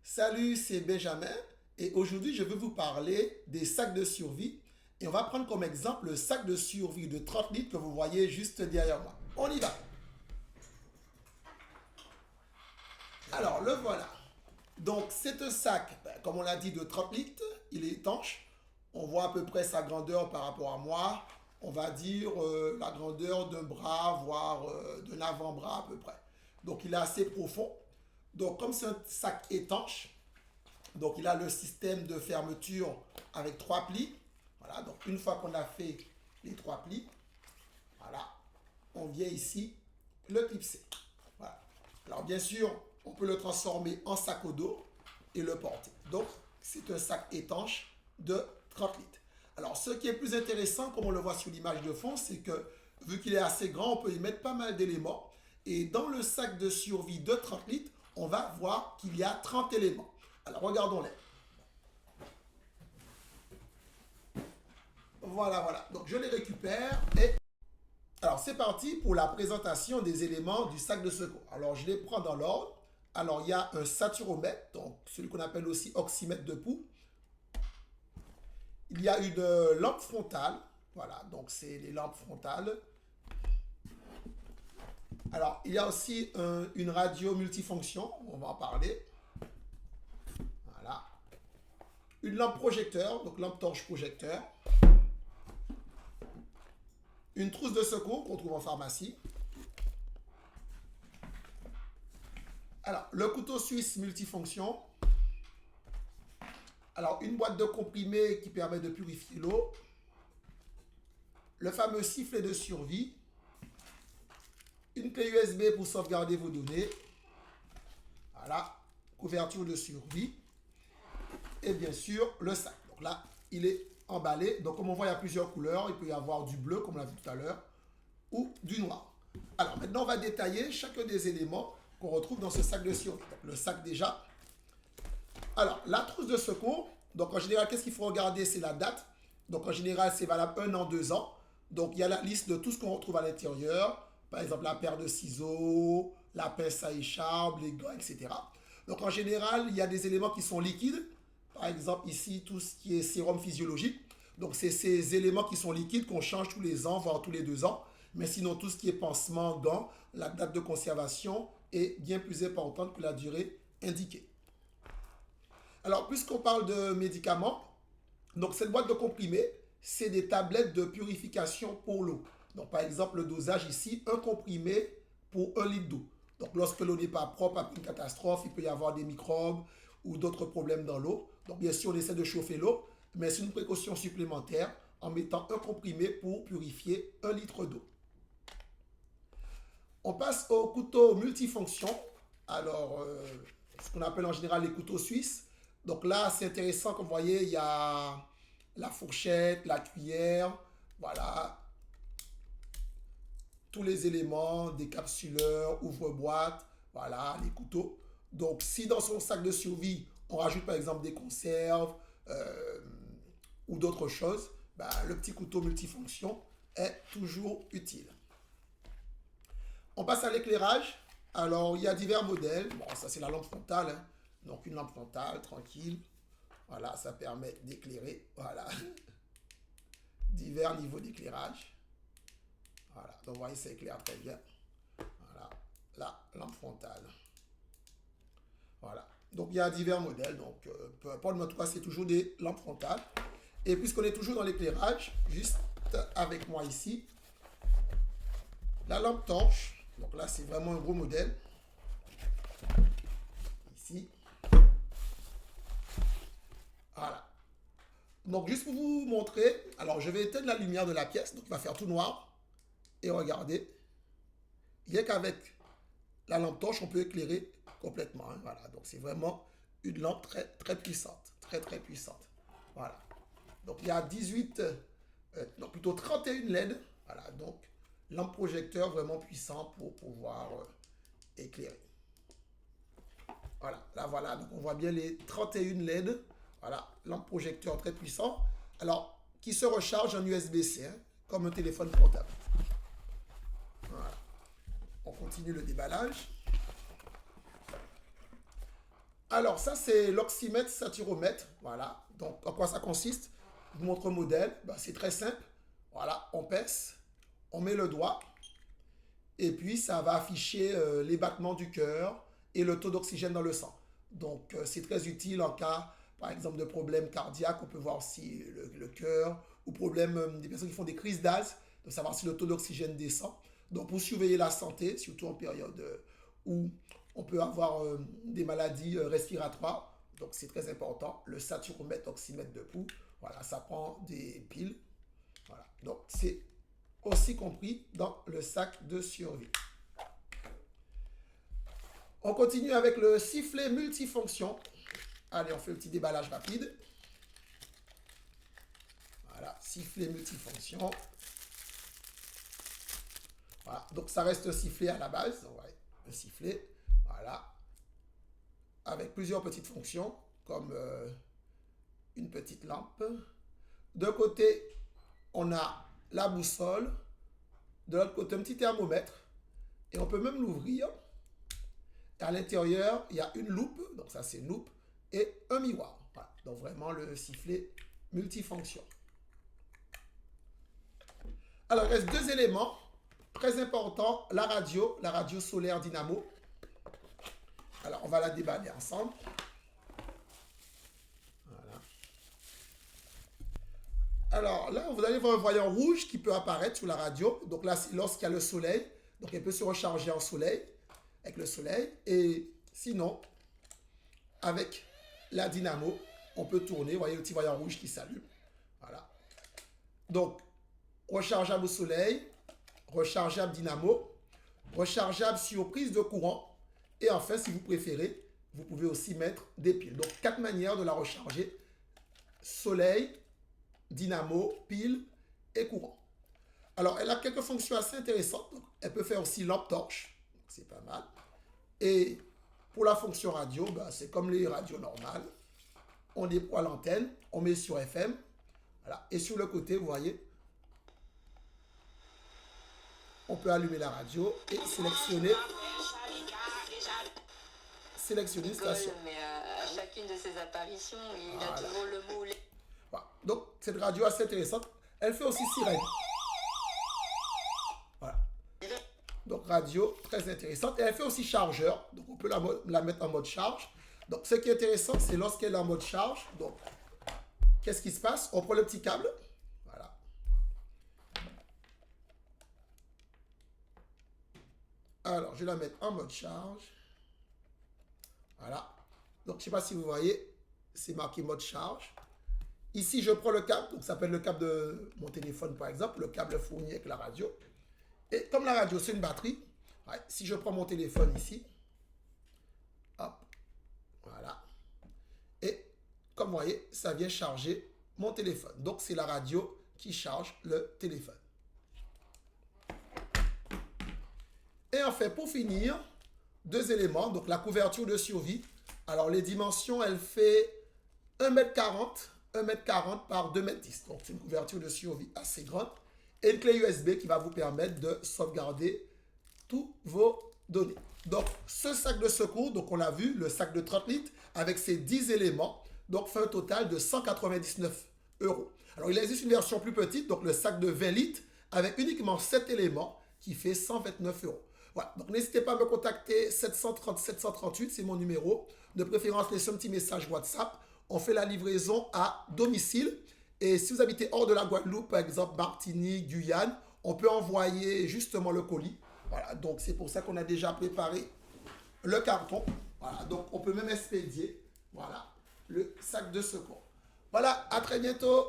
Salut, c'est Benjamin et aujourd'hui je vais vous parler des sacs de survie et on va prendre comme exemple le sac de survie de 30 litres que vous voyez juste derrière moi. On y va. Alors le voilà. Donc c'est un sac, comme on l'a dit, de 30 litres, il est étanche. On voit à peu près sa grandeur par rapport à moi. On va dire la grandeur d'un bras, voire d'un avant-bras à peu près. Donc il est assez profond. Donc comme c'est un sac étanche, donc il a le système de fermeture avec trois plis. Voilà, donc une fois qu'on a fait les trois plis, voilà, on vient ici le clipser. Voilà. Alors bien sûr, on peut le transformer en sac au dos et le porter. Donc c'est un sac étanche de 30 litres. Alors ce qui est plus intéressant, comme on le voit sur l'image de fond, c'est que vu qu'il est assez grand, on peut y mettre pas mal d'éléments. Et dans le sac de survie de 30 litres, on va voir qu'il y a 30 éléments. Alors regardons-les. Voilà, voilà. Donc je les récupère et... Alors c'est parti pour la présentation des éléments du sac de secours. Alors je les prends dans l'ordre. Alors il y a un saturomètre, donc celui qu'on appelle aussi oxymètre de pouls. Il y a une lampe frontale. Voilà, donc c'est les lampes frontales. Alors il y a aussi une radio multifonction, on va en parler. Voilà. Une lampe projecteur, donc lampe torche projecteur. Une trousse de secours qu'on trouve en pharmacie. Alors, le couteau suisse multifonction. Alors, une boîte de comprimés qui permet de purifier l'eau. Le fameux sifflet de survie. Une clé USB pour sauvegarder vos données. Voilà, couverture de survie. Et bien sûr, le sac. Donc là, il est emballé. Donc, comme on voit, il y a plusieurs couleurs. Il peut y avoir du bleu, comme on l'a vu tout à l'heure, ou du noir. Alors, maintenant, on va détailler chacun des éléments qu'on retrouve dans ce sac de survie. Donc, le sac déjà. Alors, la trousse de secours. Donc, en général, qu'est-ce qu'il faut regarder? C'est la date. Donc, en général, c'est valable 1 an, 2 ans. Donc, il y a la liste de tout ce qu'on retrouve à l'intérieur. Par exemple, la paire de ciseaux, la pince à écharpe, les gants, etc. Donc, en général, il y a des éléments qui sont liquides. Par exemple, ici, tout ce qui est sérum physiologique. Donc, c'est ces éléments qui sont liquides qu'on change tous les ans, voire tous les 2 ans. Mais sinon, tout ce qui est pansement, gants, la date de conservation est bien plus importante que la durée indiquée. Alors, puisqu'on parle de médicaments, donc cette boîte de comprimés, c'est des tablettes de purification pour l'eau. Donc, par exemple, le dosage ici, un comprimé pour 1 litre d'eau. Donc, lorsque l'eau n'est pas propre après une catastrophe, il peut y avoir des microbes ou d'autres problèmes dans l'eau. Donc, bien sûr, on essaie de chauffer l'eau, mais c'est une précaution supplémentaire en mettant un comprimé pour purifier 1 litre d'eau. On passe au couteau multifonction. Alors, ce qu'on appelle en général les couteaux suisses. Donc là, c'est intéressant, comme vous voyez, il y a la fourchette, la cuillère, voilà, tous les éléments, décapsuleurs, ouvre-boîte, voilà, les couteaux. Donc, si dans son sac de survie, on rajoute par exemple des conserves ou d'autres choses, bah, le petit couteau multifonction est toujours utile. On passe à l'éclairage. Alors, il y a divers modèles. Bon, ça, c'est la lampe frontale, hein. Donc, une lampe frontale, tranquille. Voilà, ça permet d'éclairer. Voilà. Divers niveaux d'éclairage. Voilà. Donc, vous voyez, ça éclaire très bien. Voilà. La lampe frontale. Voilà. Donc, il y a divers modèles. Donc, peu importe, mais en tout cas, c'est toujours des lampes frontales. Et puisqu'on est toujours dans l'éclairage, juste avec moi ici, la lampe torche. Donc là, c'est vraiment un gros modèle. Ici. Voilà. Donc, juste pour vous montrer, alors je vais éteindre la lumière de la pièce. Donc, il va faire tout noir. Et regardez, rien qu'avec la lampe torche, on peut éclairer complètement, hein. Voilà. Donc, c'est vraiment une lampe très, très puissante. Très, très puissante. Voilà. Donc, il y a 18, non, plutôt 31 LED. Voilà. Donc, lampe projecteur vraiment puissant pour pouvoir éclairer. Voilà, là voilà, donc on voit bien les 31 LED. Voilà, lampe projecteur très puissant. Alors, qui se recharge en USB-C, hein, comme un téléphone portable. Voilà. On continue le déballage. Alors, ça, c'est l'oxymètre saturomètre. Voilà. Donc, en quoi ça consiste? Je vous montre le modèle. Ben, c'est très simple. Voilà, on pèse, on met le doigt, et puis ça va afficher les battements du cœur et le taux d'oxygène dans le sang. Donc, c'est très utile en cas, par exemple, de problème cardiaque. On peut voir aussi le cœur, ou problème des personnes qui font des crises d'asthme, de savoir si le taux d'oxygène descend. Donc, pour surveiller la santé, surtout en période où on peut avoir des maladies respiratoires. Donc, c'est très important. Le saturomètre, oxymètre de pouls, voilà, ça prend des piles. Voilà. Donc, c'est aussi compris dans le sac de survie. On continue avec le sifflet multifonction. Allez, on fait le petit déballage rapide. Voilà, sifflet multifonction. Voilà, donc ça reste sifflet à la base. Ouais, le sifflet, voilà. Avec plusieurs petites fonctions, comme une petite lampe. D'un côté, on a la boussole. De l'autre côté, un petit thermomètre. Et on peut même l'ouvrir. Et à l'intérieur, il y a une loupe. Donc ça, c'est une loupe. Et un miroir. Voilà. Donc vraiment, le sifflet multifonction. Alors, il reste deux éléments très importants. La radio solaire dynamo. Alors, on va la déballer ensemble. Voilà. Alors là, vous allez voir un voyant rouge qui peut apparaître sur la radio. Donc là, c'est lorsqu'il y a le soleil. Donc, elle peut se recharger en soleil, avec le soleil. Et sinon, avec la dynamo, on peut tourner. Vous voyez le petit voyant rouge qui s'allume. Voilà. Donc, rechargeable au soleil, rechargeable dynamo, rechargeable sur prise de courant. Et enfin, si vous préférez, vous pouvez aussi mettre des piles. Donc, 4 manières de la recharger. Soleil, dynamo, pile et courant. Alors, elle a quelques fonctions assez intéressantes. Donc, elle peut faire aussi lampe torche. C'est pas mal. Et pour la fonction radio, ben, c'est comme les radios normales. On déploie l'antenne, on met sur FM. Voilà. Et sur le côté, vous voyez, on peut allumer la radio et sélectionner une station. Mais à chacune de ses apparitions, il a toujours le mot. Voilà. Donc, cette radio assez intéressante. Elle fait aussi sirène. Voilà. Donc, radio très intéressante. Et elle fait aussi chargeur. Donc, on peut la mettre en mode charge. Donc, ce qui est intéressant, c'est lorsqu'elle est en mode charge. Donc, qu'est-ce qui se passe? On prend le petit câble. Voilà. Alors, je vais la mettre en mode charge. Voilà. Donc, je ne sais pas si vous voyez, c'est marqué mode charge. Ici, je prends le câble. Donc, ça peut être le câble de mon téléphone, par exemple. Le câble fourni avec la radio. Et comme la radio, c'est une batterie. Ouais, si je prends mon téléphone ici. Hop. Voilà. Et comme vous voyez, ça vient charger mon téléphone. Donc, c'est la radio qui charge le téléphone. Et enfin, pour finir, deux éléments. Donc, la couverture de survie. Alors, les dimensions, elle fait 1,40 m par 2,10 m. Donc, c'est une couverture de survie assez grande. Et une clé USB qui va vous permettre de sauvegarder tous vos données. Donc, ce sac de secours, donc on l'a vu, le sac de 30 litres, avec ses 10 éléments, donc fait un total de 199 €. Alors, il existe une version plus petite, donc le sac de 20 litres, avec uniquement 7 éléments, qui fait 129 €. Voilà, donc n'hésitez pas à me contacter, 730 738, c'est mon numéro. De préférence, laissez un petit message WhatsApp. On fait la livraison à domicile. Et si vous habitez hors de la Guadeloupe, par exemple Martinique, Guyane, on peut envoyer justement le colis. Voilà, donc c'est pour ça qu'on a déjà préparé le carton. Voilà, donc on peut même expédier, voilà, le sac de secours. Voilà, à très bientôt.